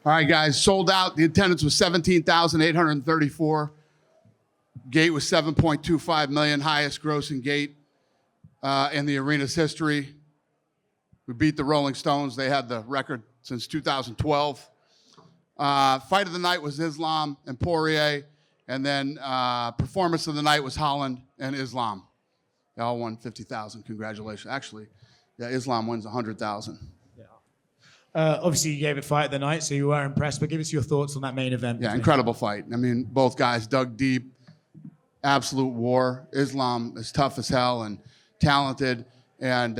All right, guys, sold out. The attendance was 17,834. Gate was 7.25 million, highest grossing gate in the arena's history. We beat the Rolling Stones. They had the record since 2012. Fight of the night was Islam and Poirier, and then performance of the night was Holland and Islam. They all won 50,000. Congratulations. Actually, yeah, Islam wins 100,000. Obviously, you gave it fight of the night, so you were impressed. But give us your thoughts on that main event. Yeah, incredible fight. I mean, both guys dug deep. Absolute war. Islam is tough as hell and talented. And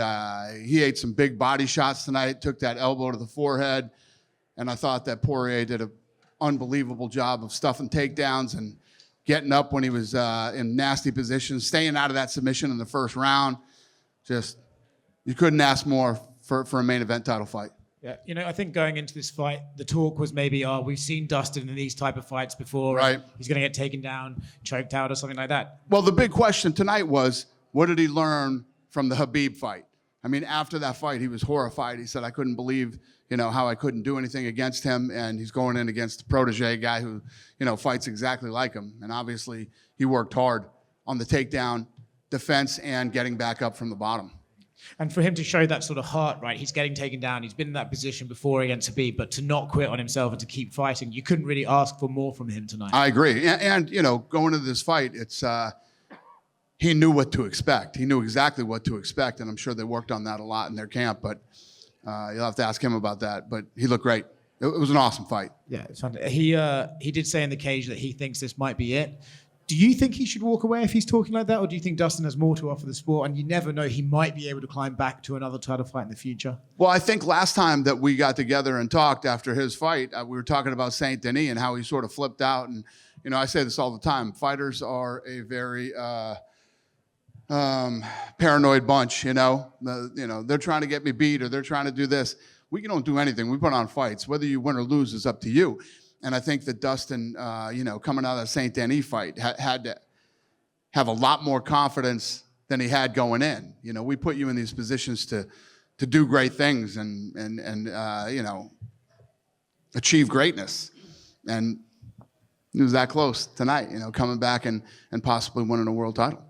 he ate some big body shots tonight, took that elbow to the forehead. And I thought that Poirier did an unbelievable job of stuffing takedowns and getting up when he was in nasty positions, staying out of that submission in the first round. Just, you couldn't ask more for a main event title fight. Yeah, you know, I think going into this fight, the talk was maybe, we've seen Dustin in these type of fights before. Right. He's going to get taken down, choked out or something like that. Well, the big question tonight was, what did he learn from the Khabib fight? I mean, after that fight, he was horrified. He said, I couldn't believe, how I couldn't do anything against him. And he's going in against a protege guy who, fights exactly like him. And obviously, he worked hard on the takedown, defense, and getting back up from the bottom. And for him to show that sort of heart, right, he's getting taken down. He's been in that position before against Khabib, but to not quit on himself and to keep fighting, you couldn't really ask for more from him tonight. I agree. And going into this fight, it's he knew what to expect. He knew exactly what to expect, and I'm sure they worked on that a lot in their camp, but you'll have to ask him about that. But he looked great. It was an awesome fight. Yeah, it's fantastic. He did say in the cage that he thinks this might be it. Do you think he should walk away if he's talking like that, or do you think Dustin has more to offer the sport and you never know, he might be able to climb back to another title fight in the future? Well, I think last time that we got together and talked after his fight, we were talking about Saint Denis and how he sort of flipped out. And, I say this all the time. Fighters are a very paranoid bunch, they're trying to get me beat or they're trying to do this. We don't do anything. We put on fights. Whether you win or lose is up to you. And I think that Dustin, coming out of the Saint Denis fight, had to have a lot more confidence than he had going in. We put you in these positions to do great things and achieve greatness. And he was that close tonight, coming back and possibly winning a world title.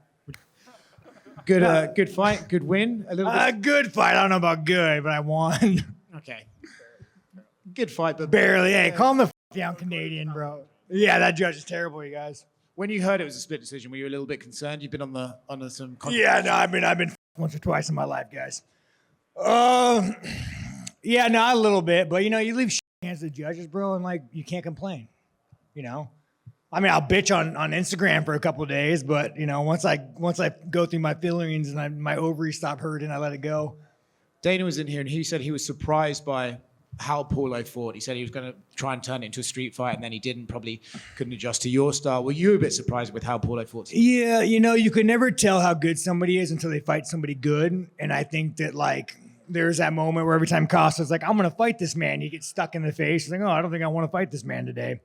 Good fight, good win. A little bit. Good fight. I don't know about good, but I won. Okay. Good fight, but barely. Hey, calm the f down, Canadian, bro. Yeah, that judge is terrible, you guys. When you heard it was a split decision, were you a little bit concerned? You've been on some. Yeah, no, I've been once or twice in my life, guys. Yeah, no, a little bit, but you leave shit in the hands of the judges, bro, and you can't complain. I mean, I'll bitch on Instagram for a couple of days, but once I go through my feelings and my ovaries stop hurting, I let it go. Dana was in here and he said he was surprised by how Paulo fought. He said he was going to try and turn it into a street fight, and then he didn't, probably couldn't adjust to your style. Were you a bit surprised with how Paulo fought? Yeah, you could never tell how good somebody is until they fight somebody good. And I think that there's that moment where every time Costa's like, I'm going to fight this man, you get stuck in the face. He's like, oh, I don't think I want to fight this man today.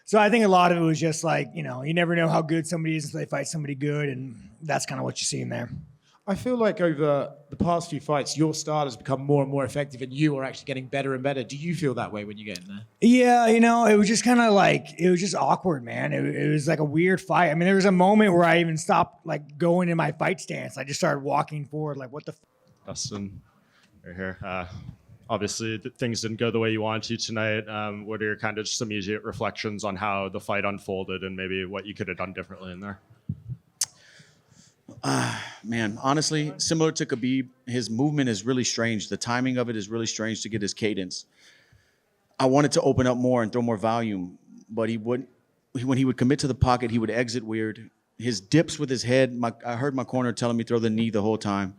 So I think a lot of it was just you never know how good somebody is until they fight somebody good. And that's kind of what you see in there. I feel like over the past few fights, your style has become more and more effective and you are actually getting better and better. Do you feel that way when you get in there? Yeah, it was just kind of it was just awkward, man. It was like a weird fight. I mean, there was a moment where I even stopped going in my fight stance. I just started walking forward what the Dustin, right here. Obviously, things didn't go the way you wanted to tonight. What are your kind of just immediate reflections on how the fight unfolded and maybe what you could have done differently in there? Man, honestly, similar to Khabib, his movement is really strange. The timing of it is really strange to get his cadence. I wanted to open up more and throw more volume, but when he would commit to the pocket, he would exit weird. His dips with his head, I heard my corner telling me throw the knee the whole time,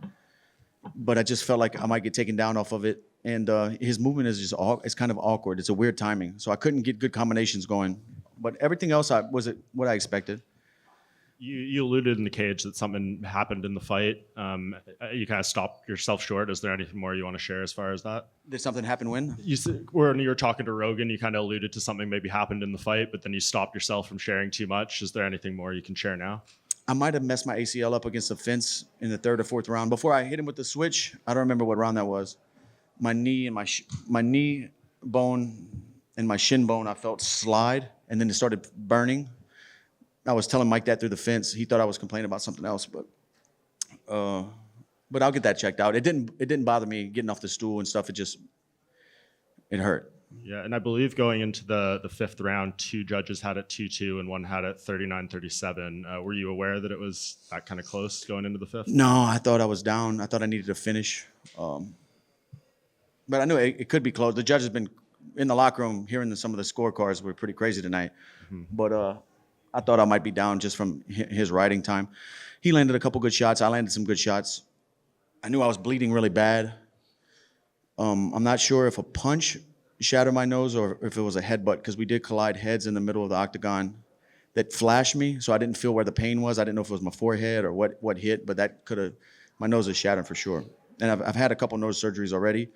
but I just felt like I might get taken down off of it. And his movement is just it's kind of awkward. It's a weird timing. So I couldn't get good combinations going. But everything else was what I expected. You alluded in the cage that something happened in the fight. You kind of stopped yourself short. Is there anything more you want to share as far as that? Did something happen when? When you were talking to Rogan, you kind of alluded to something maybe happened in the fight, but then you stopped yourself from sharing too much. Is there anything more you can share now? I might have messed my ACL up against the fence in the third or fourth round. Before I hit him with the switch, I don't remember what round that was. My knee and my knee bone and my shin bone I felt slide, and then it started burning. I was telling Mike that through the fence. He thought I was complaining about something else, but I'll get that checked out. It didn't bother me getting off the stool and stuff. It hurt. Yeah, and I believe going into the fifth round, 2 judges had it 2-2 and one had it 39-37. Were you aware that it was that kind of close going into the fifth? No, I thought I was down. I thought I needed to finish. But I knew it could be close. The judge has been in the locker room hearing some of the scorecards were pretty crazy tonight. Mm-hmm. But I thought I might be down just from his riding time. He landed a couple good shots. I landed some good shots. I knew I was bleeding really bad. I'm not sure if a punch shattered my nose or if it was a headbutt, because we did collide heads in the middle of the octagon that flashed me, so I didn't feel where the pain was. I didn't know if it was my forehead or what hit, but that could have, my nose is shattered for sure. And I've had a couple nose surgeries already,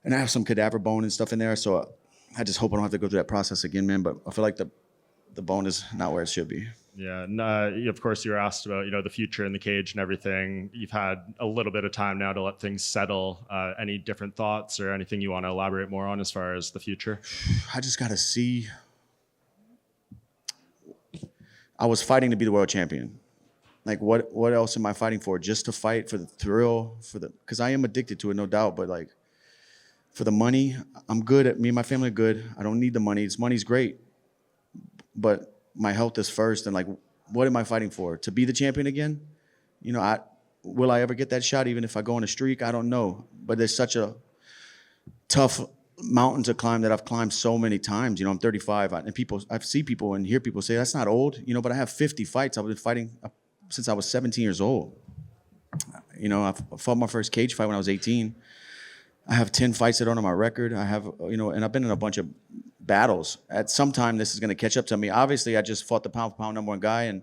and I have some cadaver bone and stuff in there, so I just hope I don't have to go through that process again, man, but I feel like the bone is not where it should be. Yeah, and of course you were asked about the future in the cage and everything. You've had a little bit of time now to let things settle. Any different thoughts or anything you want to elaborate more on as far as the future? I just got to see. I was fighting to be the world champion. Like, what else am I fighting for? Just to fight for the thrill, because I am addicted to it, no doubt. But like, for the money, I'm good. Me and my family are good. I don't need the money. Money's great, but my health is first. And like, what am I fighting for? To be the champion again? Will I ever get that shot? Even if I go on a streak, I don't know. But there's such a tough mountain to climb that I've climbed so many times. I'm 35, and I see people and hear people say that's not old. But I have 50 fights. I've been fighting since I was 17 years old. I fought my first cage fight when I was 18. I have 10 fights that are on my record. I have, and I've been in a bunch of battles. At some time, this is going to catch up to me. Obviously, I just fought the pound-for-pound #1 guy, and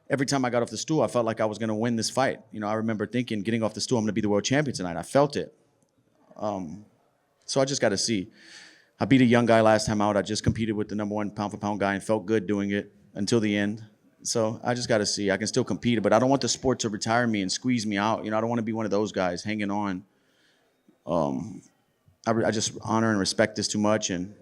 every time I got off the stool, I felt like I was going to win this fight. I remember thinking, getting off the stool, I'm going to be the world champion tonight. I felt it. So I just got to see. I beat a young guy last time out. I just competed with the #1 pound-for-pound guy and felt good doing it until the end. So I just got to see. I can still compete, but I don't want the sport to retire me and squeeze me out. I don't want to be one of those guys hanging on. I just honor and respect this too much, and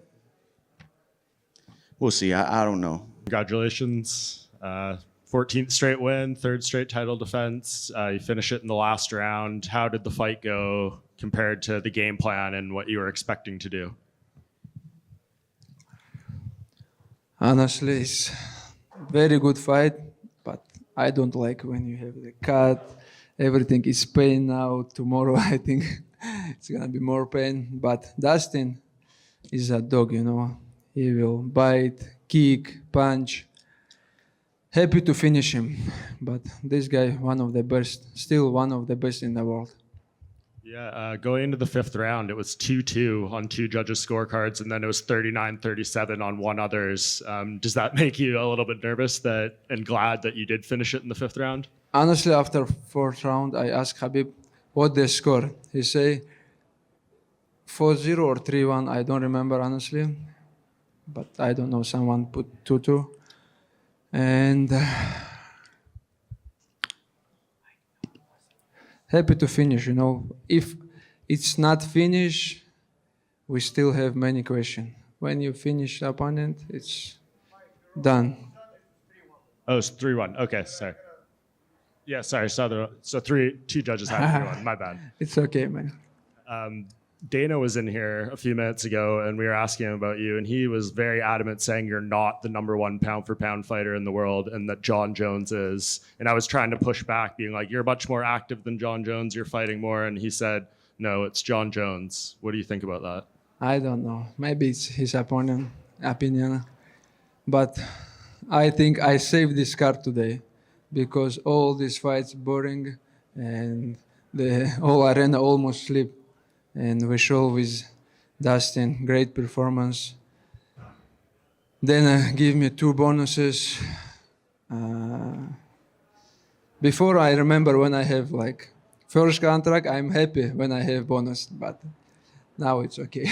we'll see. I don't know. Congratulations. 14th straight win, 3rd straight title defense. You finish it in the last round. How did the fight go compared to the game plan and what you were expecting to do? Honestly, it's very good fight, but I don't like when you have the cut. Everything is pain now. Tomorrow, I think it's gonna be more pain. But Dustin is a dog, He will bite, kick, punch. Happy to finish him. But this guy, one of the best, still one of the best in the world. Yeah, going into the 5th round, it was 2-2 on 2 judges' scorecards, and then it was 39-37 on one other's. Does that make you a little bit nervous and glad that you did finish it in the 5th round? Honestly, after 4th round, I asked Habib what they score. He say 4-0 or 3-1. I don't remember, honestly. But I don't know. Someone put 2-2. And happy to finish, If it's not finished, we still have many questions. When you finish the opponent, it's done. Oh, it's 3-1. Okay, sorry. Yeah, sorry. So 2 judges had 3-1. My bad. It's okay, man. Dana was in here a few minutes ago, and we were asking him about you, and he was very adamant saying you're not the #1 pound-for-pound fighter in the world, and that John Jones is. And I was trying to push back, being like, you're much more active than John Jones, you're fighting more. And he said, no, it's John Jones. What do you think about that? I don't know. Maybe it's his opinion. But I think I saved this card today because all these fights boring, and the whole arena almost sleep. And we show with Dustin great performance. Then give me 2 bonuses. Before I remember when I have first contract, I'm happy when I have bonus, but now it's okay.